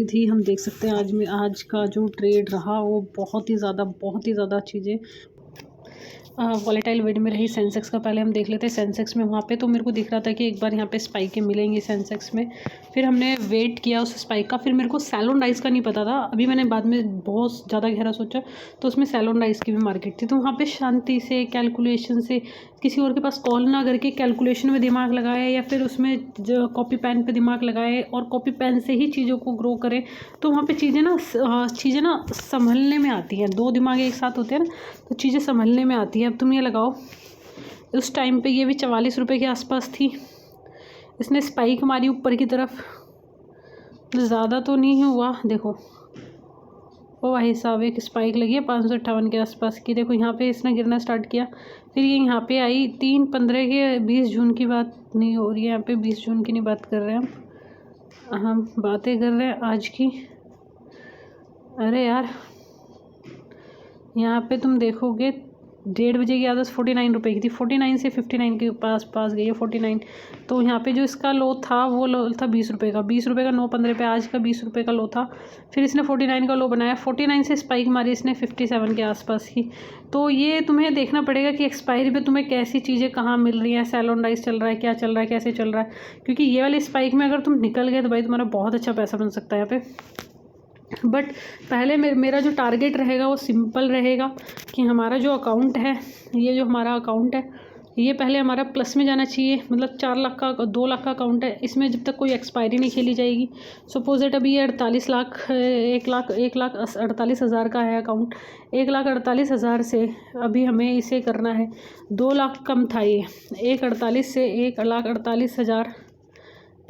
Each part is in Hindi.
थी। हम देख सकते हैं आज का जो ट्रेड रहा वो बहुत ही ज़्यादा चीज़ें वॉलेटाइल वेट में रही। सेंसेक्स का पहले हम देख लेते हैं। सेंसेक्स में वहाँ पे तो मेरे को दिख रहा था कि एक बार यहाँ पे स्पाइकें मिलेंगी सेंसेक्स में। फिर हमने वेट किया उस स्पाइक का। फिर मेरे को सैलोन राइस का नहीं पता था, अभी मैंने बाद में बहुत ज़्यादा गहरा सोचा तो उसमें सैलोन राइस की भी मार्केट थी। तो वहाँ पे शांति से कैलकुलेशन से, किसी और के पास कॉल ना करके कैलकुलेशन में दिमाग लगाए या फिर उसमें जो कॉपी पेन पे दिमाग लगाए और कॉपी पेन से ही चीज़ों को ग्रो करें, तो वहाँ पे चीज़ें ना संभलने में आती हैं। दो दिमाग एक साथ होते हैं ना, तो चीज़ें संभलने में आती हैं। अब तुम ये लगाओ, उस टाइम पे ये भी 44 रुपये के आसपास थी। इसने स्पाइक मारी ऊपर की तरफ, ज़्यादा तो नहीं हुआ। देखो ओ भाई साहब, एक स्पाइक लगी है 558 के आसपास की। देखो यहाँ पे इसने गिरना स्टार्ट किया, फिर ये यहाँ पे आई 3/15 के 20 जून की बात नहीं हो रही है यहाँ पे, 20 जून की नहीं बात कर रहे हैं हम बातें कर रहे हैं आज की। अरे यार, यहाँ पे तुम देखोगे 1:30 बजे की आदत 49 रुपये की थी, 49 से 59 के पास गई है 49। तो यहाँ पे जो इसका लो था वो लो था 20 रुपये का, 20 रुपये का 9/15 पे, आज का 20 रुपये का लो था। फिर इसने 49 का लो बनाया, 49 से स्पाइक मारी इसने 57 के आसपास की। तो ये तुम्हें देखना पड़ेगा कि एक्सपायरी पे तुम्हें कैसी चीज़ें कहाँ मिल रही हैं, सैलोन राइस चल रहा है, क्या चल रहा है, कैसे चल रहा है। क्योंकि ये वाली स्पाइक में अगर तुम निकल गए तो भाई तुम्हारा बहुत अच्छा पैसा बन सकता है यहाँ पे। बट पहले मेरा जो टारगेट रहेगा वो सिंपल रहेगा कि हमारा जो अकाउंट है, ये जो हमारा अकाउंट है ये पहले हमारा प्लस में जाना चाहिए। मतलब 4 लाख का 2 लाख का अकाउंट है, इसमें जब तक कोई एक्सपायरी नहीं खेली जाएगी। सपोज दैट अभी ये 48 लाख 1,48,000 का है अकाउंट। 1,48,000 से अभी हमें इसे करना है 2 लाख कम था ये, 1,48 से 1,48,000,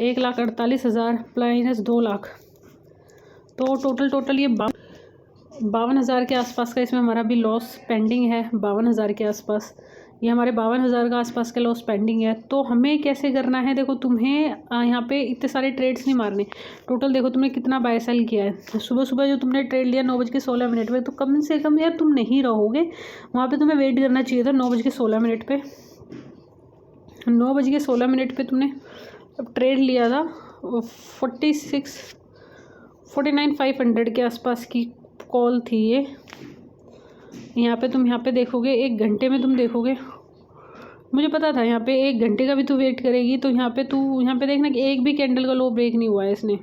1,48,000 प्लस 2 लाख, तो टोटल ये 52,000 के आसपास का इसमें हमारा भी लॉस पेंडिंग है। 52,000 के आसपास, ये हमारे 52,000 का आसपास का लॉस पेंडिंग है। तो हमें कैसे करना है, देखो तुम्हें यहाँ पे इतने सारे ट्रेड्स नहीं मारने। टोटल देखो तुमने कितना बाय सेल किया है। सुबह जो तुमने ट्रेड लिया 9:16 में, तो कम से कम यार तुम नहीं रहोगे वहाँ पे, तुम्हें वेट करना चाहिए था 9:16 पे। 9:16 पे तुमने अब ट्रेड लिया था 49,500 के आसपास की कॉल थी ये। यहाँ पे देखोगे 1 घंटे में तुम देखोगे, मुझे पता था यहाँ पे 1 घंटे का भी तू वेट करेगी तो यहाँ पे देखना कि एक भी कैंडल का लो ब्रेक नहीं हुआ है इसने।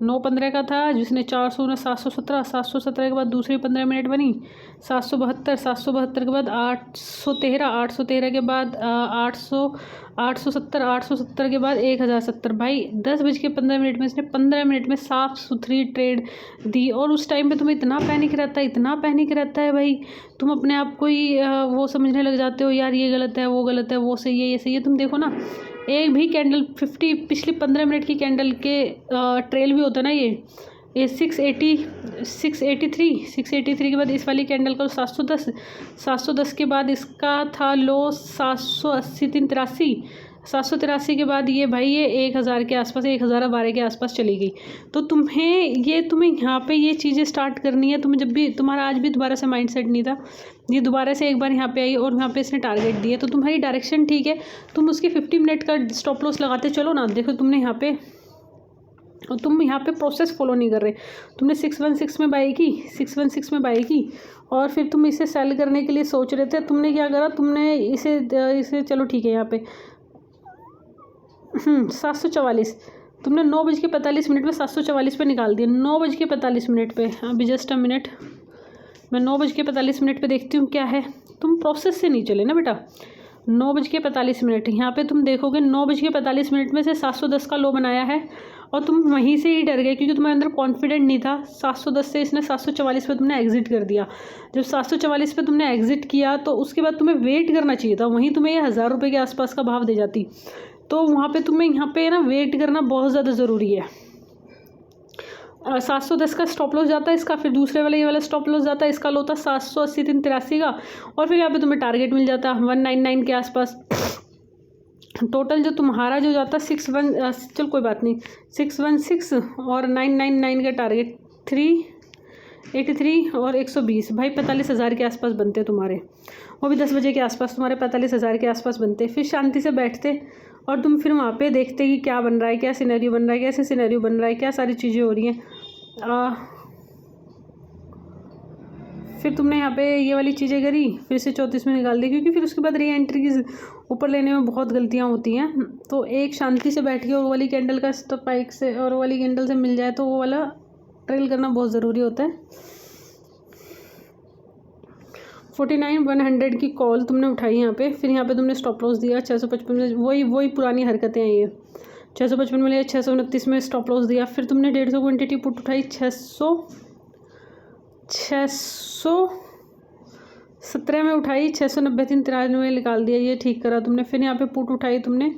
9:15 का था जिसने 717 के बाद दूसरी 15 मिनट बनी 772 के बाद 813 के बाद 870 के बाद 1070। भाई 10:15 में इसने 15 मिनट में साफ सुथरी ट्रेड दी। और उस टाइम पे तुम्हें इतना पैनिक रहता है भाई, तुम अपने आप को ही वो समझने लग जाते हो यार ये गलत है, वो गलत है, वो सही है, ये सही है। तुम देखो ना, एक भी कैंडल पिछली 15 मिनट की कैंडल के ट्रेल भी होता है ना, ये 683 के बाद इस वाली कैंडल का 710 के बाद इसका था लो 783 के बाद ये भाई ये 1,000 के आसपास, 1,012 के आसपास चली गई। तो तुम्हें यहाँ पे ये चीज़ें स्टार्ट करनी है। तुम्हें जब भी तुम्हारा आज भी दोबारा से माइंडसेट नहीं था, ये दोबारा से एक बार यहाँ पे आई और यहाँ पे इसने टारगेट दिया, तो तुम्हारी डायरेक्शन ठीक है, तुम उसकी 50 मिनट का स्टॉप लॉस लगाते चलो ना। देखो तुमने यहाँ पे, और तुम यहाँ पे प्रोसेस फॉलो नहीं कर रहे। तुमने 616 में बाई की और फिर तुम इसे सेल करने के लिए सोच रहे थे। तुमने क्या करा, तुमने इसे चलो ठीक है यहाँ पे 744 तुमने 9:45 में 744 पे निकाल दिया। 9:45 पे, अभी जस्ट अ मिनट, मैं 9:45 पे देखती हूँ क्या है। तुम प्रोसेस से नहीं चले ना बेटा। 9:45 यहाँ पे तुम देखोगे 9:45 में से 710 का लो बनाया है और तुम वहीं से ही डर गए क्योंकि तुम्हारे अंदर कॉन्फिडेंट नहीं था। 710 से इसने 744 पे तुमने एग्जिट कर दिया। जब 744 पे तुमने एग्जिट किया तो उसके बाद तुम्हें वेट करना चाहिए था, वहीं तुम्हें ये 1,000 रुपये के आसपास का भाव दे जाती। तो वहाँ पे तुम्हें यहाँ पे ना वेट करना बहुत ज़्यादा ज़रूरी है। 710 का स्टॉप लॉस जाता है इसका, फिर दूसरे वाले ये वाला स्टॉप लॉस जाता है, इसका लो था 780 का, और फिर यहाँ पे तुम्हें टारगेट मिल जाता 199 के आसपास। टोटल जो तुम्हारा जो जाता 61, चल कोई बात नहीं, 616 और 999 का टारगेट 383 और 120, भाई 45,000 के आसपास बनते तुम्हारे। वो भी 10 बजे के आसपास तुम्हारे 45,000 के आसपास बनते। फिर शांति से बैठते और तुम फिर वहाँ पे देखते कि क्या बन रहा है, क्या सिनेरियो बन रहा है, कैसे सिनेरियो बन रहा है, क्या सारी चीज़ें हो रही हैं। फिर तुमने यहाँ पे ये वाली चीज़ें करी, फिर से 34 में निकाल दी, क्योंकि फिर उसके बाद री एंट्रीज ऊपर लेने में बहुत गलतियाँ होती हैं। तो एक शांति से बैठ के और वाली कैंडल का स्पाइक से और वाली कैंडल से मिल जाए तो वो वाला ट्रेल करना बहुत ज़रूरी होता है। 49,100 की कॉल तुमने उठाई यहाँ पे, फिर यहाँ पे तुमने स्टॉप लॉस दिया 655 में। वही पुरानी हरकतें हैं ये। 655 में लिया, 629 में स्टॉप लॉस दिया। फिर तुमने 150 क्वान्टिटी पुट उठाई 617 में उठाई, 690 393 में निकाल दिया, ये ठीक करा तुमने। फिर यहाँ पे पुट उठाई तुमने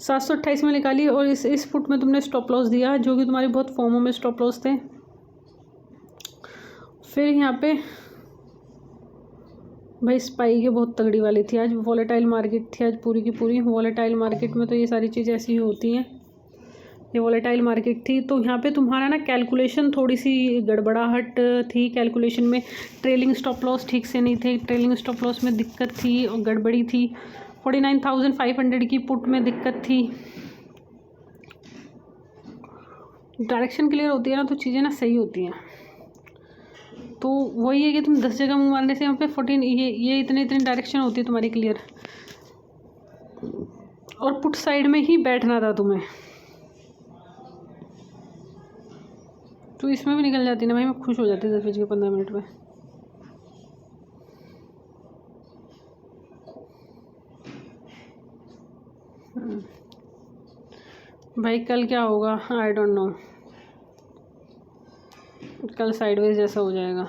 728 में निकाली और इस पुट में तुमने स्टॉप लॉस दिया, जो कि तुम्हारी बहुत फॉर्मों में स्टॉप लॉस थे। फिर यहाँ पे भाई स्पाइक बहुत तगड़ी वाली थी आज। वॉलेटाइल मार्केट थी आज पूरी की पूरी। वॉलेटाइल मार्केट में तो ये सारी चीज़ें ऐसी ही होती हैं। ये वॉलेटाइल मार्केट थी, तो यहाँ पे तुम्हारा ना कैलकुलेशन थोड़ी सी गड़बड़ाहट थी। कैलकुलेशन में ट्रेलिंग स्टॉप लॉस ठीक से नहीं थे, ट्रेलिंग स्टॉप लॉस में दिक्कत थी और गड़बड़ी थी। 49,500 की पुट में दिक्कत थी। डायरेक्शन क्लियर होती है ना तो चीज़ें ना सही होती हैं। तो वही है कि तुम 10 जगह मुँह मारने से यहाँ पे 14 ये इतनी डायरेक्शन होती है तुम्हारी क्लियर। और पुट साइड में ही बैठना था तुम्हें, तो इसमें भी निकल जाती ना भाई, मैं खुश हो जाती 10:15 में। भाई कल क्या होगा आई डोंट नो। कल साइडवेज जैसा हो जाएगा।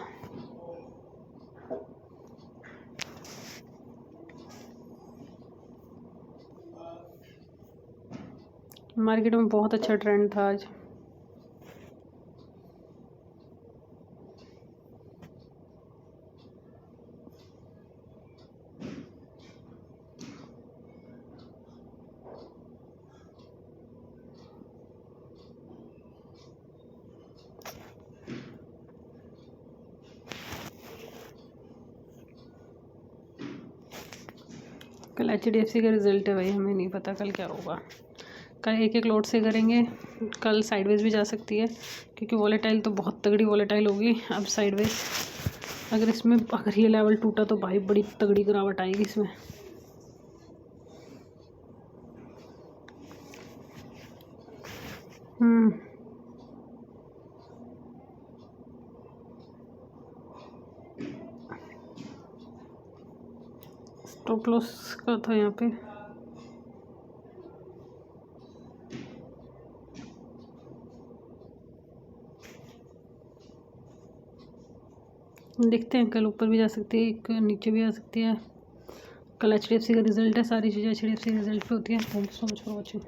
मार्केट में बहुत अच्छा ट्रेंड था आज। कल HDFC का रिज़ल्ट है भाई, हमें नहीं पता कल क्या होगा। कल एक एक लोड से करेंगे। कल साइडवेज भी जा सकती है, क्योंकि वॉलेटाइल तो बहुत तगड़ी वॉलेटाइल होगी। अब साइडवेज अगर ये लेवल टूटा तो भाई बड़ी तगड़ी गिरावट आएगी इसमें। स्टॉप लॉस का था यहाँ पे। देखते हैं, कल ऊपर भी जा सकती है, नीचे भी आ सकती है। कल HDFC का रिजल्ट है, सारी चीज़ें HDFC के रिजल्ट पे होती है। Thank you so much for watching.